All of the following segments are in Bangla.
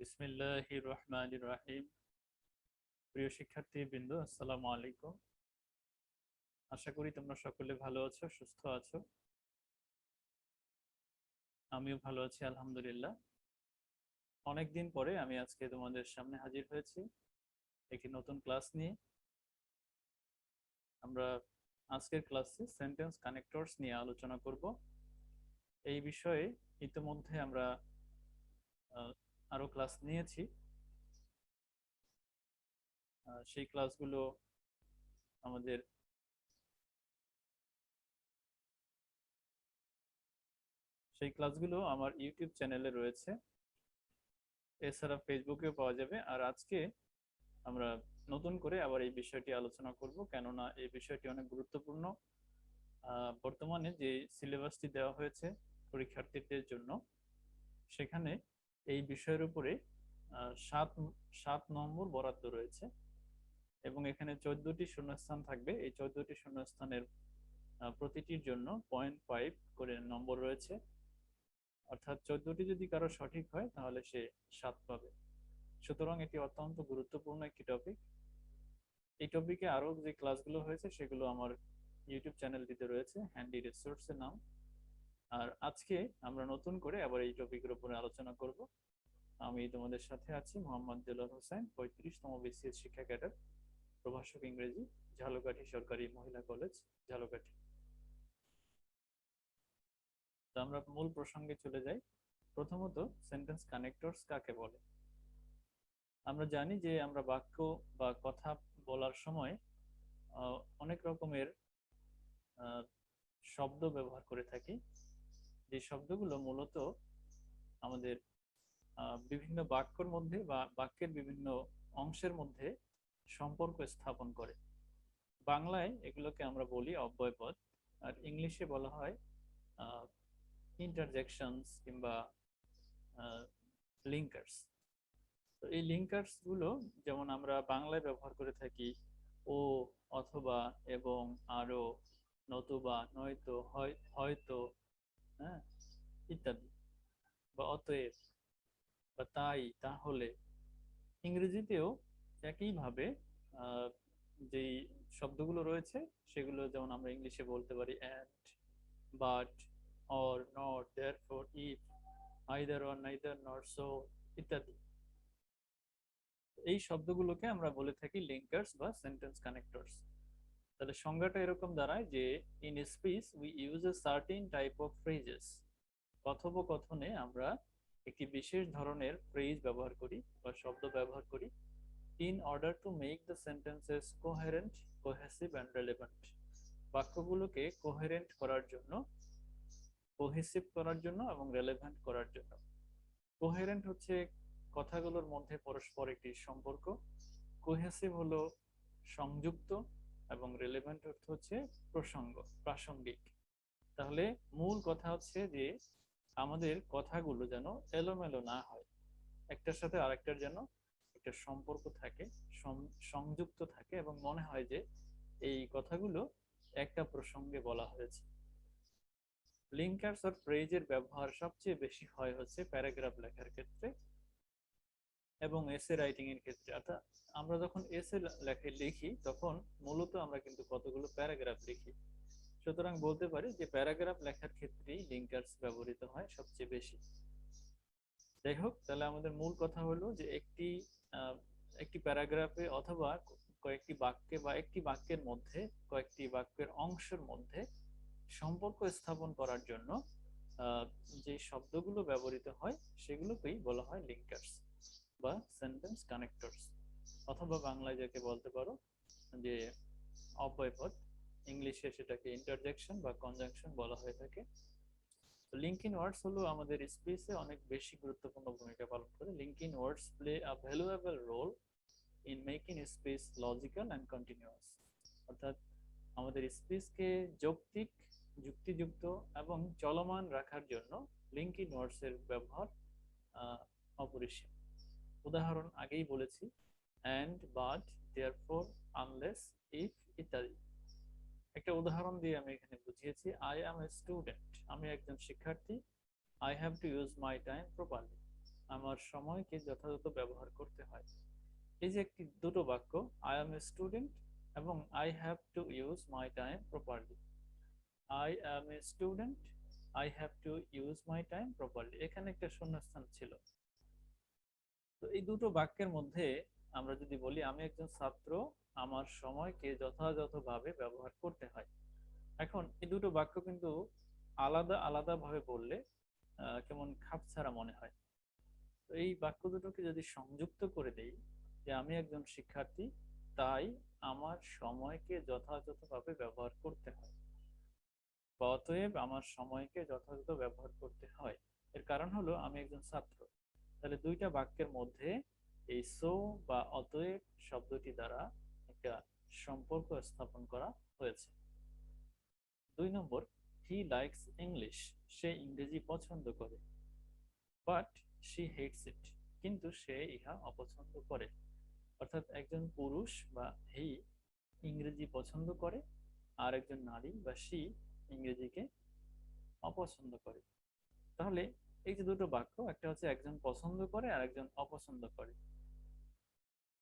বিসমিল্লাহির রহমানির রহিম। প্রিয় শিক্ষার্থীবৃন্দ, আসসালামু আলাইকুম। আশা করি তোমরা সকলে ভালো আছো, সুস্থ আছো। আমিও ভালো আছি, আলহামদুলিল্লাহ। অনেকদিন পরে আমি আজকে তোমাদের সামনে হাজির হয়েছি একটি নতুন ক্লাস নিয়ে। আমরা আজকের ক্লাসে সেন্টেন্স কানেক্টরস নিয়ে আলোচনা করব। এই বিষয়ে ইতিমধ্যে আমরা আরো ক্লাস নিয়েছি। সেই ক্লাসগুলো আমাদের আমার ইউটিউব চ্যানেলে রয়েছে, এছাড়া ফেসবুকেও পাওয়া যাবে। আর আজকে আমরা নতুন করে আবার এই বিষয়টি আলোচনা করব, কেননা এই বিষয়টি অনেক গুরুত্বপূর্ণ। বর্তমানে যে সিলেবাসটি দেওয়া হয়েছে পরীক্ষার্থীদের জন্য, সেখানে এই বিষয়ের উপরে সাত সাত নম্বর বরাদ্দ রয়েছে এবং এখানে 14টি শূন্যস্থান থাকবে। এই 14টি শূন্যস্থানের প্রতিটির জন্য 0.5 করে নম্বর রয়েছে, অর্থাৎ 14টি যদি কারো সঠিক হয় তাহলে সে 7 পাবে। সুতরাং এটি অত্যন্ত গুরুত্বপূর্ণ একটি টপিক। এই টপিকে আরো যে ক্লাসগুলো হয়েছে সেগুলো আমার ইউটিউব চ্যানেলটিতে রয়েছে, হ্যান্ডি রিসোর্সের নাম। আর আজকে আমরা নতুন করে আবার এই টপিকের উপরে আলোচনা করব। আমি তোমাদের সাথে আছি মোহাম্মদ দেলোয়ার হোসেন, 35তম বিসিএস শিক্ষা ক্যাডার, প্রভাষক ইংরেজি, ঝালকাঠি সরকারি মহিলা কলেজ, ঝালকাঠি। তো আমরা মূল প্রসঙ্গে চলে যাই। প্রথমত, সেন্টেন্স কানেক্টরস কাকে বলে? আমরা জানি যে আমরা বাক্য বা কথা বলার সময় অনেক রকমের শব্দ ব্যবহার করে থাকি, যে শব্দগুলো মূলত আমাদের বিভিন্ন বাক্যের মধ্যে বা বাক্যের বিভিন্ন অংশের মধ্যে সম্পর্ক স্থাপন করে। বাংলায় এগুলোকে আমরা বলি অব্যয়পদ, আর ইংলিশে বলা হয় ইন্টারজেকশনস কিংবা লিঙ্কার্স। তো এই লিঙ্কার্স গুলো যেমন আমরা বাংলায় ব্যবহার করে থাকি ও, অথবা, এবং, আরো, নতুবা, নয়তো, হয়তো, হ্যাঁ, ইত্যাদি, বা অতএব, বা তাই, তাহলে। ইংরেজিতেও একইভাবে আহ, যেই শব্দগুলো রয়েছে সেগুলো যেমন আমরা ইংলিশে বলতে পারি and, but, or, not, therefore, if, either or, neither, not, so, ইত্যাদি। এই শব্দগুলোকে আমরা বলে থাকি লিঙ্কার্স বা সেন্টেন্স কানেক্টরস। তাহলে সংজ্ঞাটা এরকম দাঁড়ায় যে in speech we use a certain type of phrases. কথোপকথনে আমরা একটি বিশেষ ধরনের ফ্রেজ ব্যবহার করি বা শব্দ ব্যবহার করি in order to make the sentences coherent, cohesive and relevant। বাক্যগুলোকে কোহেরেন্ট করার জন্য, কোহেসিভ করার জন্য এবং রেলেভেন্ট করার জন্য। কোহেরেন্ট হচ্ছে কথাগুলোর মধ্যে পরস্পর একটি সম্পর্ক, কোহেসিভ হলো সংযুক্ত, এবং রেলেভেন্ট অর্থ হচ্ছে প্রসঙ্গ, প্রাসঙ্গিক। তাহলে মূল কথা হচ্ছে যে আমাদের কথাগুলো যেন এলোমেলো না হয়, একটার সাথে আরেকটার যেন একটা সম্পর্ক থাকে, সংযুক্ত থাকে, এবং মনে হয় যে এই কথাগুলো একটা প্রসঙ্গে বলা হয়েছে। লিঙ্কার্স আর ফ্রেজের ব্যবহার সবচেয়ে বেশি হয় হচ্ছে প্যারাগ্রাফ লেখার ক্ষেত্রে এবং এসে রাইটিং এর ক্ষেত্রে। অর্থাৎ আমরা যখন এসে লিখি তখন মূলত আমরা কিন্তু কতগুলো প্যারাগ্রাফ লিখি। সুতরাং বলতে পারি যে প্যারাগ্রাফ লেখার ক্ষেত্রেই লিঙ্কার্স ব্যবহৃত হয় সবচেয়ে বেশি। যাই হোক, তাহলে আমাদের মূল কথা হলো যে একটি প্যারাগ্রাফে অথবা কয়েকটি বাক্যে বা একটি বাক্যের মধ্যে কয়েকটি বাক্যের অংশের মধ্যে সম্পর্ক স্থাপন করার জন্য যে শব্দগুলো ব্যবহৃত হয় সেগুলোকেই বলা হয় লিঙ্কার্স বা সেন্টেন্স কানেক্টরস, অথবা বাংলায় যাকে বলতে পারো যে অব্যয়পদ। ইংলিশে সেটাকে ইন্টারজেকশন বা কনজাংশন বলা হয়ে থাকে। লিঙ্কিং ওয়ার্ডস হলো আমাদের স্পিচে অনেক বেশি গুরুত্বপূর্ণ ভূমিকা পালন করে। Linking words play a valuable role in making speech logical and continuous. অর্থাৎ আমাদের স্পিচকে যৌক্তিক, যুক্তিযুক্ত এবং চলমান রাখার জন্য লিঙ্কিং ওয়ার্ডস এর ব্যবহার অপরিসীম। উদাহরণ আগেই বলেছি, and, but, therefore, unless, if ইত্যাদি। একটা উদাহরণ দিয়ে আমি এখানে বুঝিয়েছি। আই অ্যাম এ স্টুডেন্ট, আমি একজন শিক্ষার্থী। I have to use my time properly, আমার সময়কে যথাযথ ব্যবহার করতে হয়। এই যে একটি দুটো বাক্য, আই এম এ স্টুডেন্ট এবং I have to use my time properly. I am a student, I have to use my time properly, এখানে একটা শূন্যস্থান ছিল। তো এই দুটো বাক্যের মধ্যে আমরা যদি বলি আমি একজন ছাত্র, আমার সময়কে যথাযথভাবে ব্যবহার করতে হয়। এখন এই দুটো বাক্য কিন্তু আলাদা আলাদা ভাবে বললে কেমন খাপছাড়া মনে হয়। তো এই বাক্য দুটোকে যদি সংযুক্ত করে দেই যে আমি একজন শিক্ষার্থী, তাই আমার সময়কে যথাযথভাবে ব্যবহার করতে হয়, বা অতএব আমার সময়কে যথাযথ ব্যবহার করতে হয়, এর কারণ হলো আমি একজন ছাত্র। তাহলে দুইটা বাক্যের মধ্যে এই সো বা অতএব শব্দটি দ্বারা একটা সম্পর্ক স্থাপন করা হয়েছে। 2 নম্বর, হি লাইকস ইংলিশ, সে ইংরেজি পছন্দ করে। বাট শি হেটস ইট, কিন্তু সে ইহা অপছন্দ করে। অর্থাৎ একজন পুরুষ বা হি ইংরেজি পছন্দ করে, আর একজন নারী বা শি ইংরেজিকে অপছন্দ করে। তাহলে এই যে দুটো বাক্য, একটা হচ্ছে একজন পছন্দ করে আর একজন অপছন্দ করে।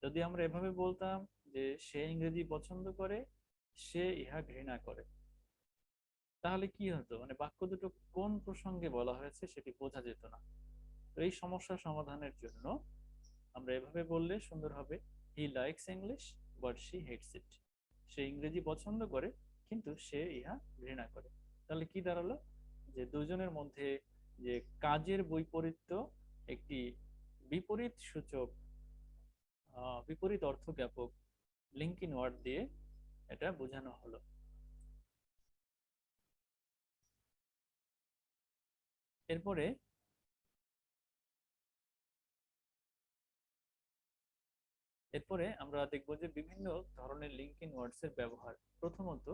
যদি আমরা এভাবে বলতাম যে সে ইংরেজি পছন্দ করে, সে ইহা ঘৃণা করে, তাহলে কি হতো, মানে বাক্য দুটো কোন প্রসঙ্গে বলা হয়েছে সেটি বোঝা যেত না। তো এই সমস্যা সমাধানের জন্য আমরা এভাবে বললে সুন্দর হবে, he likes English but she hates it, সে ইংরেজি পছন্দ করে কিন্তু সে ইহা ঘৃণা করে। তাহলে কি দাঁড়ালো, যে দুজনের মধ্যে যে কাজের বৈপরীত্য একটি বিপরীত সূচক বিপরীত অর্থ জ্ঞাপক লিঙ্কিং ওয়ার্ড দিয়ে এটা বোঝানো হলো। এরপরে এরপরে আমরা দেখব যে বিভিন্ন ধরনের লিঙ্কিং ওয়ার্ডস এর ব্যবহার। প্রথমত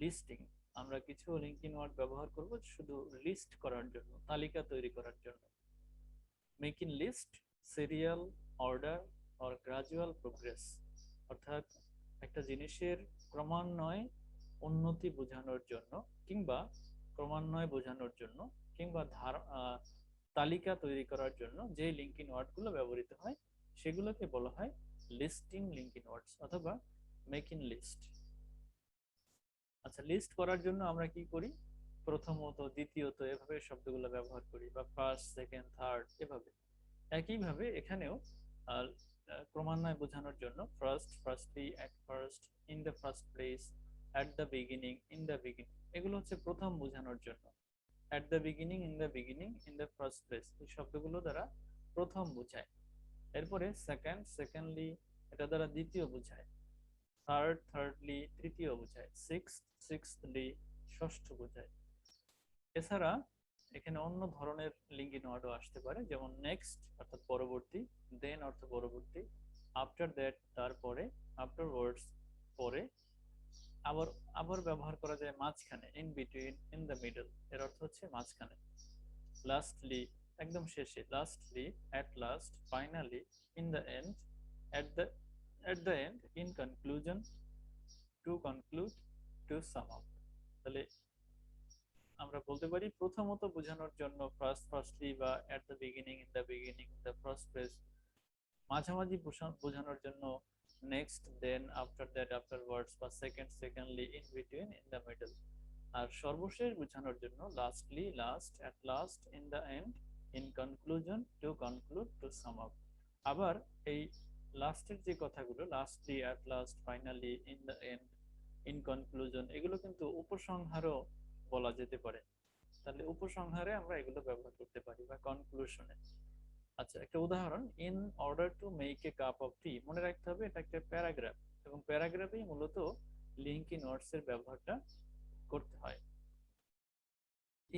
লিস্টিং, আমরা কিছু লিঙ্কিং ওয়ার্ড ব্যবহার করব শুধু লিস্ট করার জন্য, তালিকা তৈরি করার জন্য। Making list, serial, order or gradual progress, অর্থাৎ একটা জিনিসের ক্রমান্বয়ে উন্নতি বোঝানোর জন্য, কিংবা ক্রমান্বয়ে বোঝানোর জন্য, কিংবা তালিকা তৈরি করার জন্য যে লিঙ্কিং ওয়ার্ডগুলো ব্যবহৃত হয় সেগুলোকে বলা হয় লিস্টিং লিঙ্কিং ওয়ার্ডস অথবা মেকিং লিস্ট। আচ্ছা, লিস্ট করার জন্য আমরা কি করি, প্রথমত, দ্বিতীয়ত এভাবে শব্দগুলো ব্যবহার করি, বা ফার্স্ট, সেকেন্ড, থার্ড এভাবে। একইভাবে এখানেও ক্রমান্বয়ে বোঝানোর জন্য first, firstly, at first, in the first place, at the beginning, in the beginning, এগুলো হচ্ছে প্রথম বোঝানোর জন্য। At the beginning, in the beginning, in the first place, এই শব্দগুলো দ্বারা প্রথম বোঝায়। এরপরে সেকেন্ড, সেকেন্ডলি, এটা দ্বারা দ্বিতীয় বোঝায়। থার্ড, থার্ডলি, তৃতীয় বোঝায়। সিক্সথ, সিক্সথলি, ষষ্ঠ বোঝায়। এছাড়া এখানে অন্য ধরনের লিঙ্কিং ওয়ার্ডও আসতে পারে, যেমন নেক্সট অর্থাৎ পরবর্তী, দেন অর্থ পরবর্তী, আফটার দ্যাট তারপরে, আফটারওয়ার্ডস পরে। আবার আবার ব্যবহার করা যায় মাঝখানে, in between, in the middle, এর অর্থ হচ্ছে মাঝখানে। লাস্টলি, একদম শেষে, lastly, at last, finally, in the end, at the end, in conclusion, to conclude, to sum up. তাহলে আমরা বলতে পারি প্রথমত বোঝানোর জন্য ফার্স্ট, ফার্স্টলি, বা at the beginning, in the beginning, in the first place. মাঝামাঝি বোঝানোর জন্য next, then, after that, afterwards, বা second, secondly, in between, in the middle. আর সর্বশেষ বোঝানোর জন্য lastly, last, at last, in the end, in conclusion, to conclude, to sum up. আবার এই লাস্টের যে কথাগুলো, lastly, at last, finally, in the end, in conclusion, এগুলো কিন্তু উপসংহারও বলা যেতে পারে। তাহলে উপসংহারে আমরা এগুলো ব্যবহার করতে পারি, বা কনক্লুশনে। আচ্ছা, একটা উদাহরণ, in order to make a cup of tea, মনে রাখতে হবে এটা একটা প্যারাগ্রাফ, এবং প্যারাগ্রাফেই মূলত লিঙ্কিং ওয়ার্ডস এর ব্যবহারটা করতে হয়।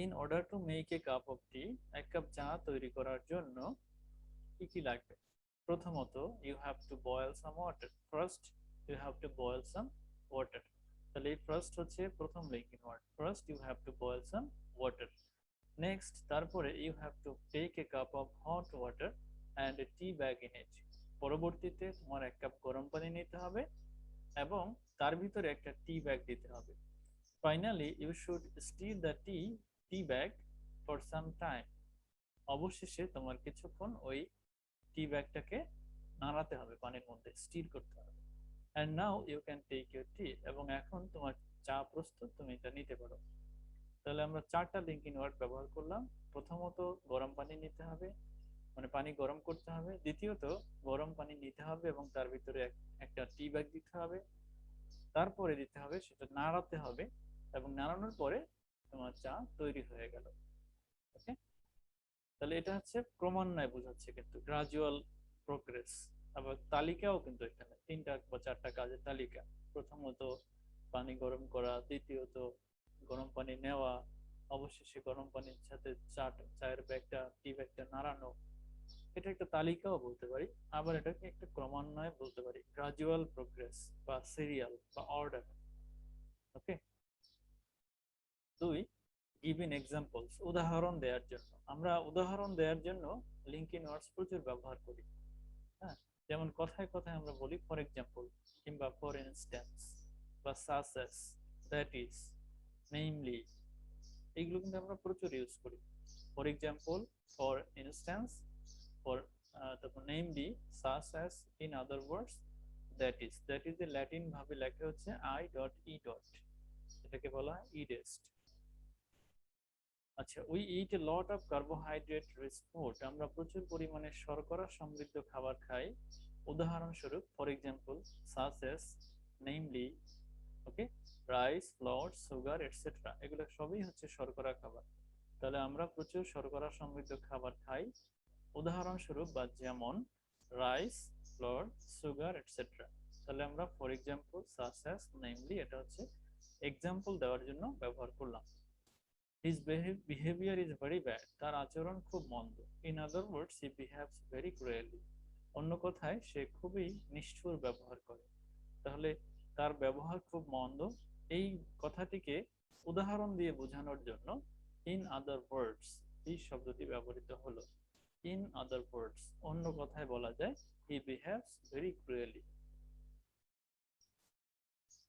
In order to make a cup of tea, এক কাপ চা তৈরি করার জন্য কি কি লাগবে? প্রথমত, you have to boil some water, first you have to boil some water. তাহলে এই ফার্স্ট হচ্ছে প্রথম linking word, first you have to boil some water. Next, তারপরে you have to take a cup of hot water and a tea bag in it, পরবর্তীতে তোমার এক কাপ গরম পানি নিতে হবে এবং তার ভিতরে একটা টি ব্যাগ দিতে হবে। Finally you should stir the tea bag for some time, অবশেষে তোমার কিছুক্ষণ ওই টি ব্যাগটাকে নাড়াতে হবে, পানির মধ্যে স্টির করতে হবে। And now you can take your tea, এবং এখন তোমার চা প্রস্তুত, তুমি এটা নিতে পারো। তাহলে আমরা চারটা লিঙ্কিং ওয়ার্ড ব্যবহার করলাম। প্রথমত গরম পানি নিতে হবে, মানে পানি গরম করতে হবে। দ্বিতীয়ত গরম পানি নিতে হবে এবং তার ভিতরে একটা টি ব্যাগ দিতে হবে। তারপরে দিতে হবে সেটা নাড়াতে হবে, এবং নাড়ানোর পরে তোমার চা তৈরি হয়ে গেল। ওকে, তাহলে এটা হচ্ছে ক্রমান্বয়ে বোঝাচ্ছে, কিন্তু গ্রাজুয়াল প্রোগ্রেস। আবার তালিকাও কিন্তু এখানে তিনটা বা চারটা কাজের তালিকা। প্রথমত পানি গরম করা, দ্বিতীয়ত গরম পানি নেওয়া, অবশেষে গরম পানির সাথে চায়ের ব্যাগটা টি ব্যাগটা নাড়ানো। এটা একটা তালিকাও বলতে পারি, আবার এটাকে একটা ক্রমান্বয়ে বলতে পারি, গ্রাজুয়াল প্রোগ্রেস বা সিরিয়াল বা অর্ডার। ওকে। দুই, গিভিং এক্সাম্পলস, উদাহরণ দেওয়ার জন্য। আমরা উদাহরণ দেওয়ার জন্য লিঙ্কিং ওয়ার্ডস প্রচুর ব্যবহার করি। হ্যাঁ, যেমন কথায় কথায় আমরা বলি ফর এক্সাম্পল, কিংবা ফর ইনস্ট্যান্স, বা such as, that is, namely. এইগুলো কিন্তু আমরা প্রচুর ইউজ করি। For example, for instance, for তারপর namely, such as, in other words, that is. That is এর ল্যাটিন ভাবে লেখা হচ্ছে আই ডট ই ডট, এটাকে বলা হয় ইডেস্ট। আচ্ছা, we eat a lot of carbohydrate rich food, আমরা প্রচুর পরিমাণে শর্করা সমৃদ্ধ খাবার খাই। উদাহরণস্বরূপ, for example, such as, namely, okay, rice, flour, sugar, etcetera, এগুলো সবই হচ্ছে শর্করা খাবার। তাহলে আমরা প্রচুর শর্করা সমৃদ্ধ খাবার খাই। উদাহরণস্বরূপ বা যেমন রাইস, ফ্লাওয়ার, সুগার, এটসেট্রা। তাহলে আমরা for example, such as, namely, এটা হচ্ছে এক্সাম্পল দেওয়ার জন্য ব্যবহার করলাম। His behavior is very bad, তার আচরণ খুব মন্দ। In other words, he behaves very cruelly, অন্য কথায় সে খুবই নিষ্ঠুর ব্যবহার করে। তাহলে তার ব্যবহার খুব মন্দ, এই কথাটিকে উদাহরণ দিয়ে বোঝানোর জন্য in other words এই শব্দটি ব্যবহৃত হলো। In other words, অন্য কথায় বলা যায় he behaves very cruelly।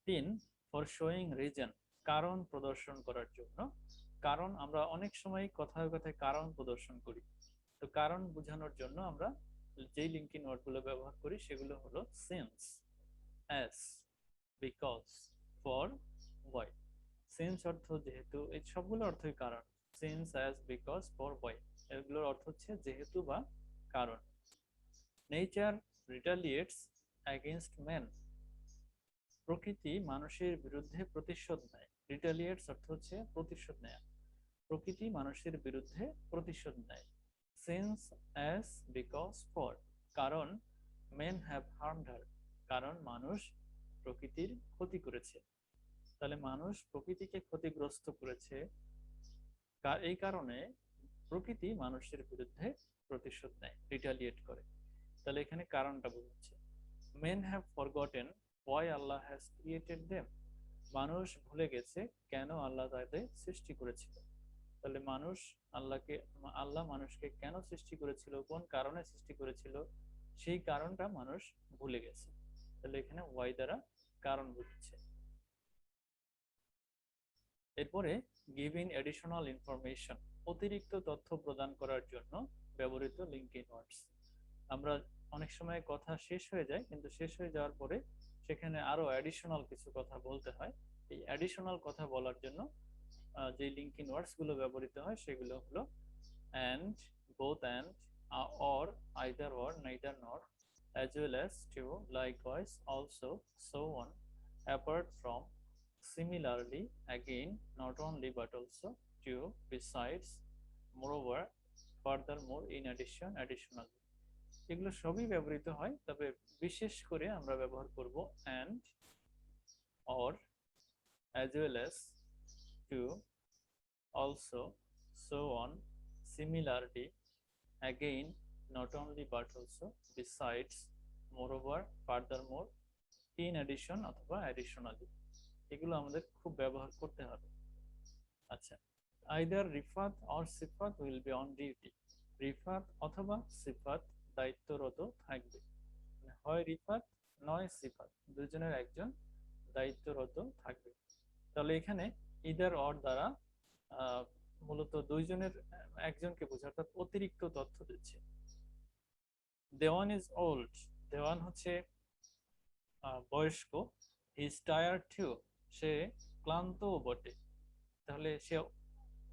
তিন, ফর শোয়িং রিজন, কারণ প্রদর্শন করার জন্য। কারণ আমরা অনেক সময় কথায় কথায় কারণ প্রদর্শন করি। তো কারণ বোঝানোর জন্য আমরা যেই লিঙ্কিং ওয়ার্ডগুলো ব্যবহার করি সেগুলো হলো since, as, because, for, why. Since অর্থ যেহেতু, এই সবগুলো অর্থই কারণ। Since, as, because, for, why, এগুলোর অর্থ হচ্ছে যেহেতু বা কারণ। নেচার রিটালিয়েটস অ্যাগেনস্ট ম্যান, প্রকৃতি মানুষের বিরুদ্ধে প্রতিশোধ নেয়। রিটালিয়েটস অর্থ হচ্ছে প্রতিশোধ নেয়, প্রকৃতি মানুষের বিরুদ্ধে প্রতিশোধ নেয়। সিন্স, অ্যাজ, বিকজ, ফর, কারণ মেন হ্যাভ হার্মড হার, কারণ মানুষ প্রকৃতির ক্ষতি করেছে। তাহলে মানুষ প্রকৃতিকে ক্ষতিগ্রস্ত করেছে, এই কারণে প্রকৃতি মানুষের বিরুদ্ধে প্রতিশোধ নেয়, রিটালিয়েট করে। তাহলে এখানে কারণটা বোঝাচ্ছে। Men have forgotten why Allah has created them, মানুষ ভুলে গেছে কেন আল্লাহ তাদের সৃষ্টি করেছিল। তাহলে আল্লাহ মানুষকে কেন সৃষ্টি করেছিল, কোন কারণে সৃষ্টি করেছিল, সেই কারণটা মানুষ ভুলে গেছে। তাহলে এখানে ওয়াই দ্বারা কারণ বুঝছে। এরপরে গিভিং এডিশনাল ইনফরমেশন, অতিরিক্ত তথ্য প্রদান করার জন্য ব্যবহৃত লিঙ্কিং ওয়ার্ডস। আমরা অনেক সময় কথা শেষ হয়ে যায়, কিন্তু শেষ হয়ে যাওয়ার পরে সেখানে আরো অ্যাডিশনাল কিছু কথা বলতে হয়। এই অ্যাডিশনাল কথা বলার জন্য যে লিঙ্কিং ওয়ার্ডস গুলো ব্যবহৃত হয় সেগুলো হলো and, both and, or, either or, neither nor, as well as, to, likewise, also, so on, apart from, similarly, again, not only but also, to, besides, moreover, furthermore, in addition, additionally, এগুলো সবই ব্যবহৃত হয়। তবে বিশেষ করে আমরা ব্যবহার করব and, or, as well as, to, also, so on, similarly, again, not only but also, besides, moreover, furthermore, in addition অথবা additionally, এগুলো আমাদের খুব ব্যবহার করতে হবে। আচ্ছা, either Rifat or Sifat will be on duty, Rifat অথবা সিফাত দায়িত্বরত থাকবে। হয় রিফাত নয় সিফাত, দুজনের একজন দায়িত্বরত থাকবে। তাহলে এখানে ইদার অর দ্বারা মূলত দুইজনের একজনকে বোঝায়, অর্থাৎ অতিরিক্ত তথ্য দিচ্ছে। দেওয়ান ইজ ওল্ড, দেওয়ান হচ্ছে বয়স্ক। হি ইজ টায়ার্ড টু, সে ক্লান্ত বটে। তাহলে সে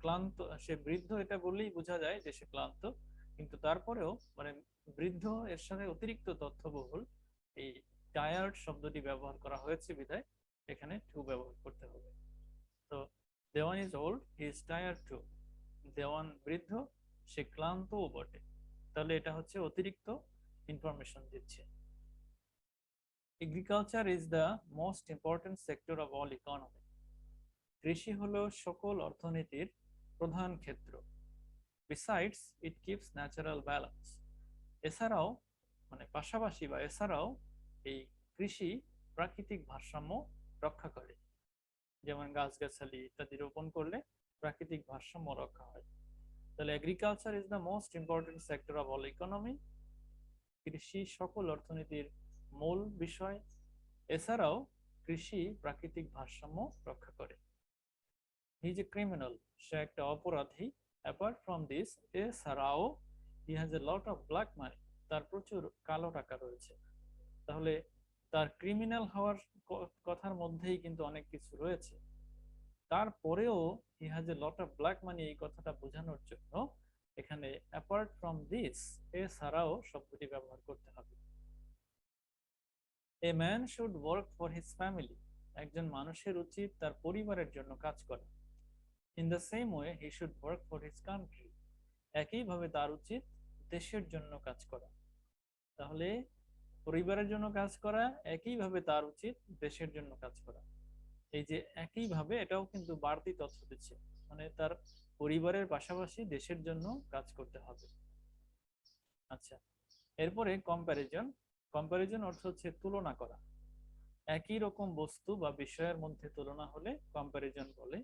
ক্লান্ত, সে বৃদ্ধ, এটা বললেই বোঝা যায় যে সে ক্লান্ত, কিন্তু তারপরেও মানে বৃদ্ধ এর সাথে অতিরিক্ত তথ্যবহুল এই টায়ার্ড শব্দটি ব্যবহার করা হয়েছে বিধায় এখানে টু ব্যবহার করতে হবে। তো Dewan is old, he is tired too, Dewan বৃদ্ধ, সে ক্লান্তও বটে। তাহলে এটা হচ্ছে অতিরিক্ত ইনফরমেশন দিচ্ছে। Agriculture is the most important sector of all economy, কৃষি হলো সকল অর্থনীতির প্রধান ক্ষেত্র। Besides it keeps natural balance, এছাড়াও মানে পাশাপাশি বা এছাড়াও এই কৃষি প্রাকৃতিক ভারসাম্য রক্ষা করে। যেমন গাছগাছালি ইত্যাদি রোপণ করলে প্রাকৃতিক ভারসাম্য রক্ষা হয়। তাহলে agriculture is the most important sector of all economy, কৃষি সকল অর্থনীতির মূল বিষয়। এছাড়াও কৃষি প্রাকৃতিক ভারসাম্য রক্ষা করে। হি ইজ এ ক্রিমিনাল, সে একটা অপরাধী। অ্যাপার্ট ফ্রম দিস, এছাড়াও he has a lot of black money, তার প্রচুর কালো টাকা রয়েছে। তাহলে তার ক্রিমিনাল হওয়ার কথার মধ্যেই কিন্তু অনেক কিছু রয়েছে। তারপরেও he has a lot of black money এই কথাটা বোঝানোর জন্য এখানে অ্যাপার্ট ফ্রম দিস, এছাড়াও শব্দটি ব্যবহার করতে হবে। A man should work for his family, একজন মানুষের উচিত তার পরিবারের জন্য কাজ করা। In the same way he should work for his country, একইভাবে তার উচিত দেশের জন্য কাজ করা। তাহলে পরিবারের জন্য কাজ করা, একইভাবে তার উচিত দেশের জন্য কাজ করা। এই যে একইভাবে, এটাও কিন্তু বাড়তি তথ্য দিচ্ছে, মানে তার পরিবারের পাশাপাশি দেশের জন্য কাজ করতে হবে। আচ্ছা, এরপরে কম্প্যারিজন। কম্প্যারিজন অর্থ হচ্ছে তুলনা করা। একই রকম বস্তু বা বিষয়ের মধ্যে তুলনা হলে কম্প্যারিজন বলে,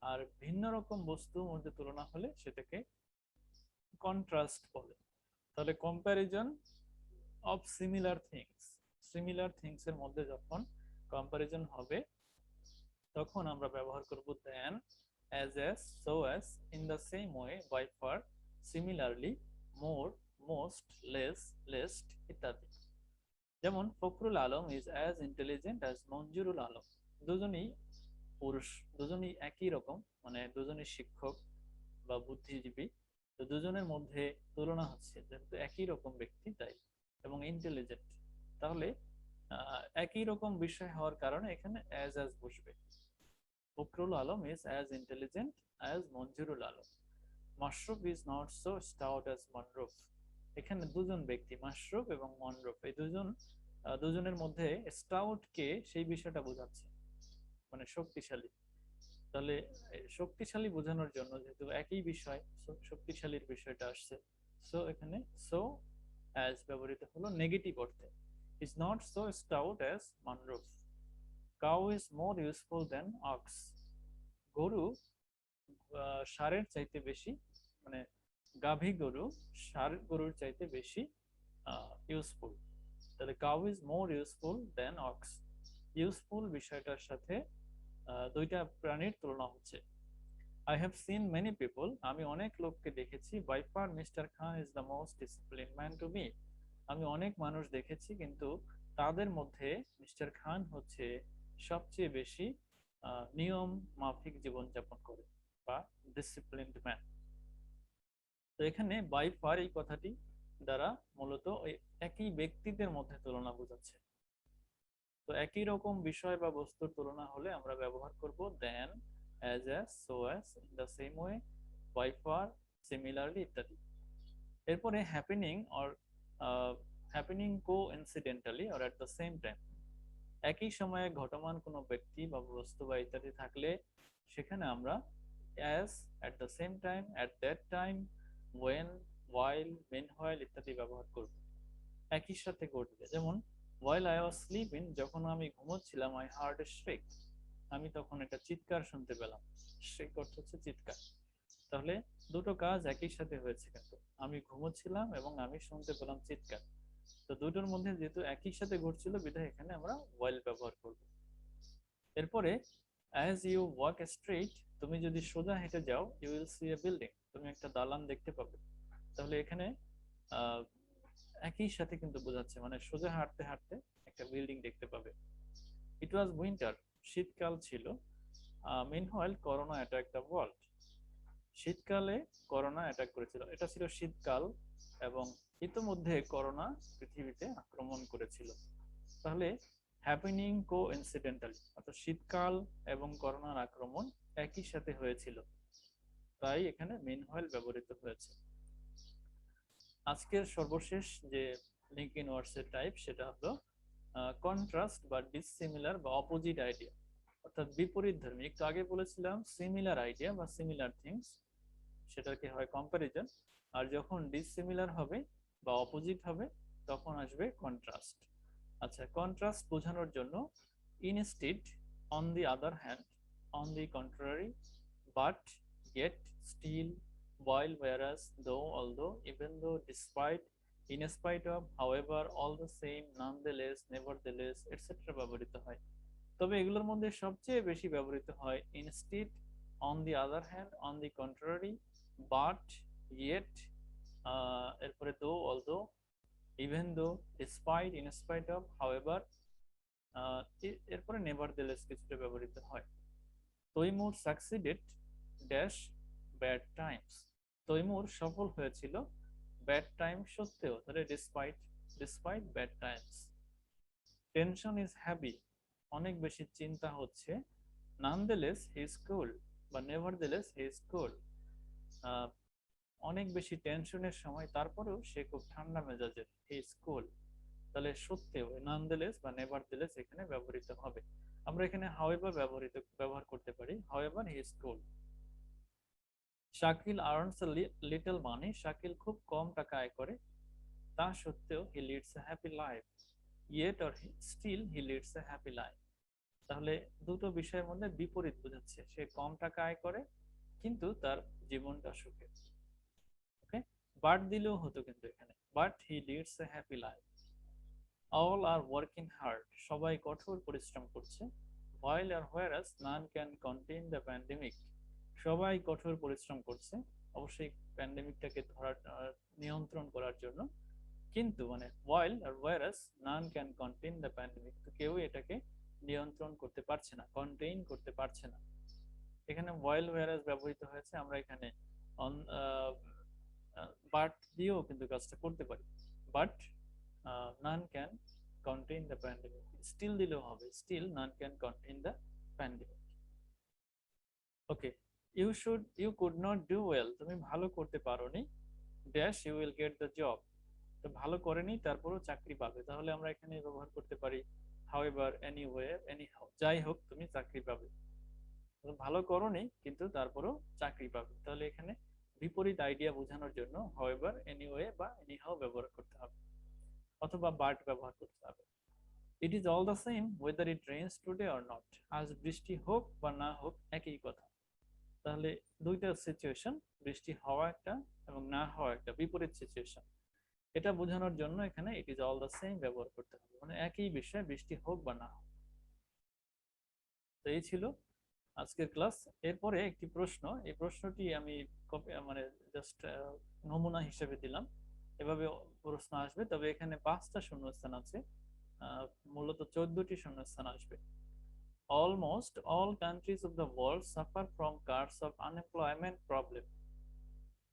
আর ভিন্ন রকম বস্তুর মধ্যে তুলনা হলে সেটাকে কন্ট্রাস্ট বলে। তাহলে comparison of similar things, similar things এর মধ্যে যখন কম্প্যারিজন হবে তখন আমরা ব্যবহার করব দেন, as as, so as, in the same way, by far, similarly, more, most, less, least ইত্যাদি। যেমন Fakhrul Alam is as intelligent as Manjurul Alam, দুজনেই পুরুষ, দুজনেই একই রকম, মানে দুজনেই শিক্ষক বা বুদ্ধিজীবী। তো দুজনের মধ্যে তুলনা হচ্ছে যেহেতু একই রকম ব্যক্তি তাই, এবং ইন্টেলিজেন্ট, তাহলে একই রকম বিষয় হওয়ার কারণে এখানে অ্যাজ বসবে। Fakhrul Alam is as intelligent as Manjurul Alam. Mashruf is not so stout as Monruf. এখানে দুজন ব্যক্তি মাশরুফ এবং মনরুফ, এই দুজনের মধ্যে স্টাউট কে সেই বিষয়টা বোঝাচ্ছে, মানে শক্তিশালী। তাহলে শক্তিশালী বোঝানোর জন্য যেহেতু একই বিষয়, শক্তিশালীর বিষয়টা আসছে, সো এখানে সো অ্যাজ ব্যবহৃত হলো নেগেটিভ অর্থে। is not so stout as মনরুফ। Cow is more useful than ox, গরু ষাঁড়ের চাইতে বেশি, মানে গাভী গরু ষাঁড় গরুর চাইতে বেশি ইউজফুল। তাহলে cow is more useful than ox, useful বিষয়টার সাথে দুইটা প্রাণীর তুলনা হচ্ছে। I have seen many people, আমি অনেক লোককে দেখেছি। By far Mister Khan is the most discipline man to me, আমি অনেক মানুষ দেখেছি কিন্তু তাদের মধ্যে মিস্টার খান হচ্ছে সবচেয়ে বেশি নিয়ম মাফিক জীবনযাপন করে বা ডিসিপ্লিনড ম্যান। তো এখানে বাই ফার এই কথাটি দ্বারা মূলত ওই একই ব্যক্তিদের মধ্যে তুলনা বোঝাচ্ছে। তো একই রকম বিষয় বা বস্তুর তুলনা হলে আমরা ব্যবহার করব then, as as, so as, in the same way, by far, similarly ইত্যাদি। এরপরে happening or happening coincidentally or at the same time, একই সময়ে ঘটমান কোনো ব্যক্তি বা বস্তু বা ইত্যাদি থাকলে সেখানে আমরা as, at the same time, at that time, when, while, meanwhile ইত্যাদি ব্যবহার করব একই সাথে ঘটবে। যেমন while I was sleeping, যখন আমি ঘুমোচ্ছিলাম, I heard a shriek, আমি তখন একটা চিৎকার শুনতে পেলাম। shriek অর্থ হচ্ছে চিৎকার। তাহলে দুটো কাজ একই সাথে হয়েছে, কিন্তু আমি ঘুমোচ্ছিলাম এবং আমি শুনতে পেলাম চিৎকার। তো দুটোর মধ্যে যেহেতু একই সাথে ঘটছিল বিধায় এখানে আমরা while ব্যবহার করব। এরপরে অ্যাজ ইউ ওয়াক স্ট্রেট, তুমি যদি সোজা হেঁটে যাও, you will see a building, তুমি একটা দালান দেখতে পাবে। তাহলে এখানে আহ, একই সাথে কিন্তু বোঝাচ্ছে, মানে সোজা হাঁটতে হাঁটতে একটা বিল্ডিং দেখতে পাবে। ইট ওয়াজ উইন্টার, শীতকাল ছিল। মিনহোয়াইল করোনা অ্যাটাক দ্য ওয়ার্ল্ড, শীতকালে করোনা অ্যাটাক করেছিল, এটা ছিল শীতকাল এবং ইতোমধ্যে করোনা পৃথিবীতে আক্রমণ করেছিল। তাহলে হ্যাপেনিং কো ইনসিডেন্টালি, অর্থাৎ শীতকাল এবং করোনার আক্রমণ একই সাথে হয়েছিল, তাই এখানে মিনহোয়াইল ব্যবহৃত হয়েছে। আজকের সর্বশেষ যে লিঙ্কিং ওয়ার্ডস এর টাইপ সেটা হলো কন্ট্রাস্ট বা ডিসিমিলার বা অপোজিট আইডিয়া, অর্থাৎ বিপরীত ধর্মী। একটু আগে বলেছিলাম সিমিলার আইডিয়া বা সিমিলার থিংস, সেটাকে হয় কম্পারিজন, আর যখন ডিসিমিলার হবে বা অপোজিট হবে তখন আসবে কন্ট্রাস্ট। আচ্ছা, কন্ট্রাস্ট বোঝানোর জন্য instead, on the other hand, on the contrary, but, yet, still, while, whereas, though, although, even though, despite, in spite of, however, all the same, nonetheless, nevertheless, etc. ব্যবহৃত হয়। তবে এগুলোর মধ্যে সবচেয়ে বেশি ব্যবহৃত হয় instead, on the other hand, on the contrary, but, yet, এরপরে though, although, even though, despite, in spite of, however, এরপরে নেভারথেলেস কিছুটা ব্যবহৃত হয়। Timur succeeded dash bad times, Timur সফল হয়েছিল ব্যাড টাইম সত্ত্বেও, তাহলে despite, despite bad times. Tension is heavy, অনেক বেশি চিন্তা হচ্ছে। নানদেলেস হি ইজ কুল বা নেভারদেলেস হি ইজ কুল, অনেক বেশি টেনশনের সময় তারপরেও সে খুব ঠান্ডা মেজাজের, হি ইজ কুল। তাহলে সত্ত্বেও নানদেলেস বা নেভারদেলেস এখানে ব্যবহৃত হবে। আমরা এখানে হাউএভার ব্যবহার করতে পারি, however he is cool. Shakil earns a little money, Shakil খুব কম টাকা আয় করে, তা সত্ত্বেও he leads a happy life, yet or still he leads a happy life. তাহলে দুটো বিষয়ের মধ্যে বিপরীত বোঝাচ্ছে, সে কম টাকা আয় করে কিন্তু তার জীবনটা সুখে। ওকে, বাট দিলেও হতো কিন্তু এখানে, but he leads a happy life. All are working hard, সবাই কঠোর পরিশ্রম করছে। while R whereas none can contain the pandemic, সবাই কঠোর পরিশ্রম করছে অবশ্যই প্যান্ডেমিকটাকে ধরার নিয়ন্ত্রণ করার জন্য, কিন্তু মানে while R whereas none can contain the pandemic, তো কেউ এটাকে নিয়ন্ত্রণ করতে পারছে না, কন্টেইন করতে পারছে না। এখানে while whereas ব্যবহৃত হয়েছে, আমরা এখানে অন বাট দিয়েও কিন্তু কাজটা করতে পারি, but none can contain the pandemic, still দিলেও হবে, still none can contain the pandemic। Okay, you could not do well, তুমি ভালো করতে পারোনি, dash you will get the job, তো ভালো করেনি তারপরও চাকরি পাবে। তাহলে আমরা এখানে ব্যবহার করতে পারি however, anywhere, anyhow, যাই হোক তুমি চাকরি পাবে। ভালো করোনি কিন্তু তারপরও চাকরি পাবে, তাহলে এখানে বিপরীত আইডিয়া বোঝানোর জন্য however, anyway বা anyhow ব্যবহার করতে হবে, অথবা বাট ব্যবহার করতে হবে। It is all the same weather it rains today or not, আজ বৃষ্টি হোক বা না হোক একই কথা। তাহলে দুইটা সিচুয়েশন, বৃষ্টি হওয়া একটা এবং না হওয়া একটা, বিপরীত সিচুয়েশন, এটা বোঝানোর জন্য এখানে it is all the same ব্যবহার করতে হবে, মানে একই বিষয়, বৃষ্টি হোক বা না হোক। তো এই ছিল আজকের ক্লাস। এরপরে একটি প্রশ্ন, এই প্রশ্নটি আমি মানে জাস্ট নমুনা হিসেবে দিলাম, এভাবে প্রশ্ন আসবে, তবে এখানে 5টা শূন্যস্থান আছে, মূলত 14টি শূন্যস্থান আসবে। Almost all countries of the world suffer from curse of unemployment problem,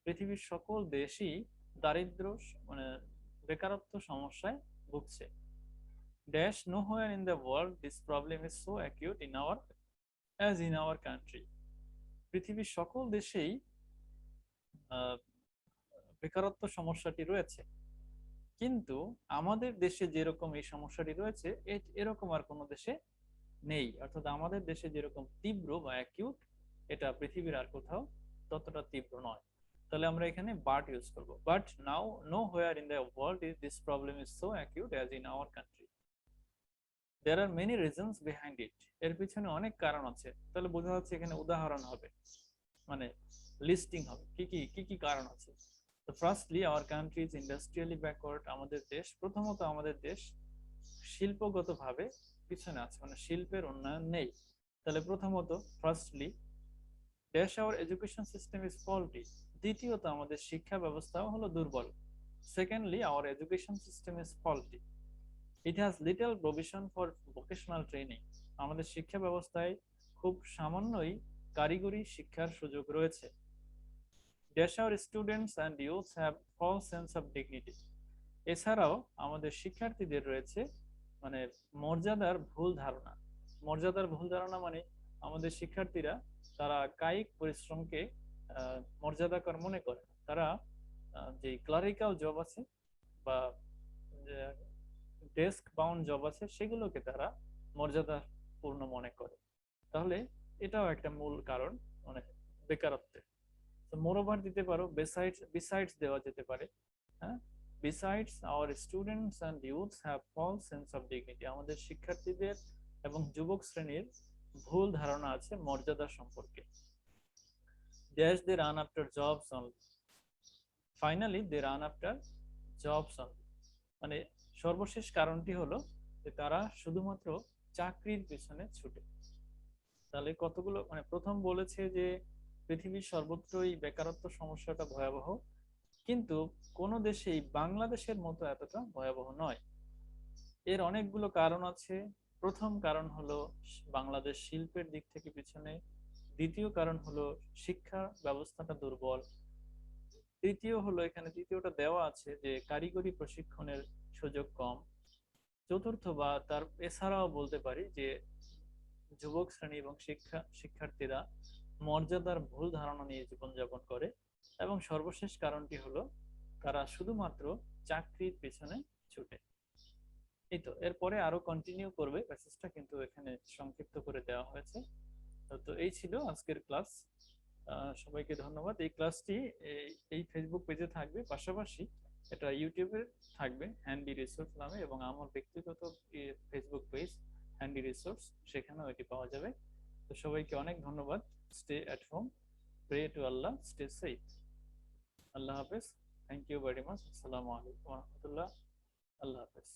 পৃথিবীর সকল দেশই দারিদ্র মানে বেকারত্ব সমস্যায় ভুগছে। Dash nowhere in the world this problem is so acute in our as in our country, পৃথিবীর সকল দেশেই বেকারত্ব সমস্যাটি রয়েছে, কিন্তু আমাদের দেশে যেরকম এই সমস্যাটি রয়েছে এরকম আর কোনো দেশে নেই, অর্থাৎ আমাদের দেশে যেরকম তীব্র বা অ্যাকিউট, এটা পৃথিবীর আর কোথাও ততটা তীব্র নয়। তাহলে আমরা এখানে বাট ইউজ করব, but now nowhere in the world is this problem is so acute as in our country, there are many reasons behind it, এর পিছনে অনেক কারণ আছে। তাহলে বোঝা যাচ্ছে এখানে উদাহরণ হবে, মানে লিস্টিং হবে কি কি কারণ আছে। তো firstly our country is industrially backward, আমাদের দেশ, প্রথমত আমাদের দেশ শিল্পগতভাবে পিছনে আছে, মানে শিল্পের উন্নয়ন নেই। তাহলে প্রথমত, firstly, dash our education system is faulty. দ্বিতীয়ত, আমাদের শিক্ষা ব্যবস্থাও হলো দুর্বল। Secondly, our education system is faulty. It has little provision for vocational training. আমাদের শিক্ষা ব্যবস্থায় খুব সামান্যই কারিগরি শিক্ষার সুযোগ রয়েছে। Dash our students and youths have false sense of dignity. এছাড়াও আমাদের শিক্ষার্থীদের রয়েছে মানে মর্যাদার ভুল ধারণা। মর্যাদার ভুল ধারণা মানে আমাদের শিক্ষার্থীরা তারা কায়িক পরিশ্রমকে মর্যাদাকর মনে করে। তারা যে ক্লারিক্যাল জব আছে বা ডেস্ক বাউন্ড জব আছে সেগুলোকে তারা মর্যাদাপূর্ণ মনে করে। তাহলে এটাও একটা মূল কারণ মানে বেকারত্বের। তো মোরওভার দিতে পারো, বিসাইডস দেওয়া যেতে পারে। হ্যাঁ, besides our students and youths have false sense of dignity. আমাদের শিক্ষার্থীদের এবং যুবক শ্রেণীর ভুল ধারণা আছে মর্যাদা সম্পর্কে। Dash they run after jobs only. Finally they run after jobs only. মানে সর্বশেষ কারণটি হলো যে তারা শুধুমাত্র চাকরির পেছনে ছুটে। তাহলে কতগুলো মানে প্রথম বলেছে যে পৃথিবীর সর্বত্রই বেকারত্ব সমস্যাটা ভয়াবহ, কিন্তু কোন দেশেই বাংলাদেশের মতো এতটা ভয়াবহ নয়। এর অনেকগুলো কারণ আছে। প্রথম কারণ হলো বাংলাদেশ শিল্পের দিক থেকে পিছনে। দ্বিতীয় কারণ হলো শিক্ষা ব্যবস্থাটা দুর্বল। তৃতীয় হলো, এখানে তৃতীয়টা দেওয়া আছে যে কারিগরি প্রশিক্ষণের সুযোগ কম। চতুর্থ বা তার এছাড়াও বলতে পারি যে যুবক শ্রেণী এবং শিক্ষার্থীরা মর্যাদার ভুল ধারণা নিয়ে জীবনযাপন করে। এবং সর্বশেষ কারণটি হলো তারা শুধুমাত্র চাকরির পেছনে ছুটে। এই তো, এরপরে আরো কন্টিনিউ করবে প্যাসেজটা, কিন্তু এখানে সংক্ষিপ্ত করে দেওয়া হয়েছে। তো এই ছিল আজকের ক্লাস। সবাইকে ধন্যবাদ। এই ক্লাসটি এই ফেসবুক পেজে থাকবে, পাশাপাশি এটা ইউটিউবে থাকবে হ্যান্ডি রিসোর্স নামে, এবং আমার ব্যক্তিগত ফেসবুক পেজ হ্যান্ডি রিসোর্স, সেখানেও এটি পাওয়া যাবে। তো সবাইকে অনেক ধন্যবাদ। Stay at home, pray to Allah, stay safe. Allah হাফেজ। Thank you very much. আসসালামু আলাইকুম রহমতুল্লাহ। আল্লাহ হাফেজ।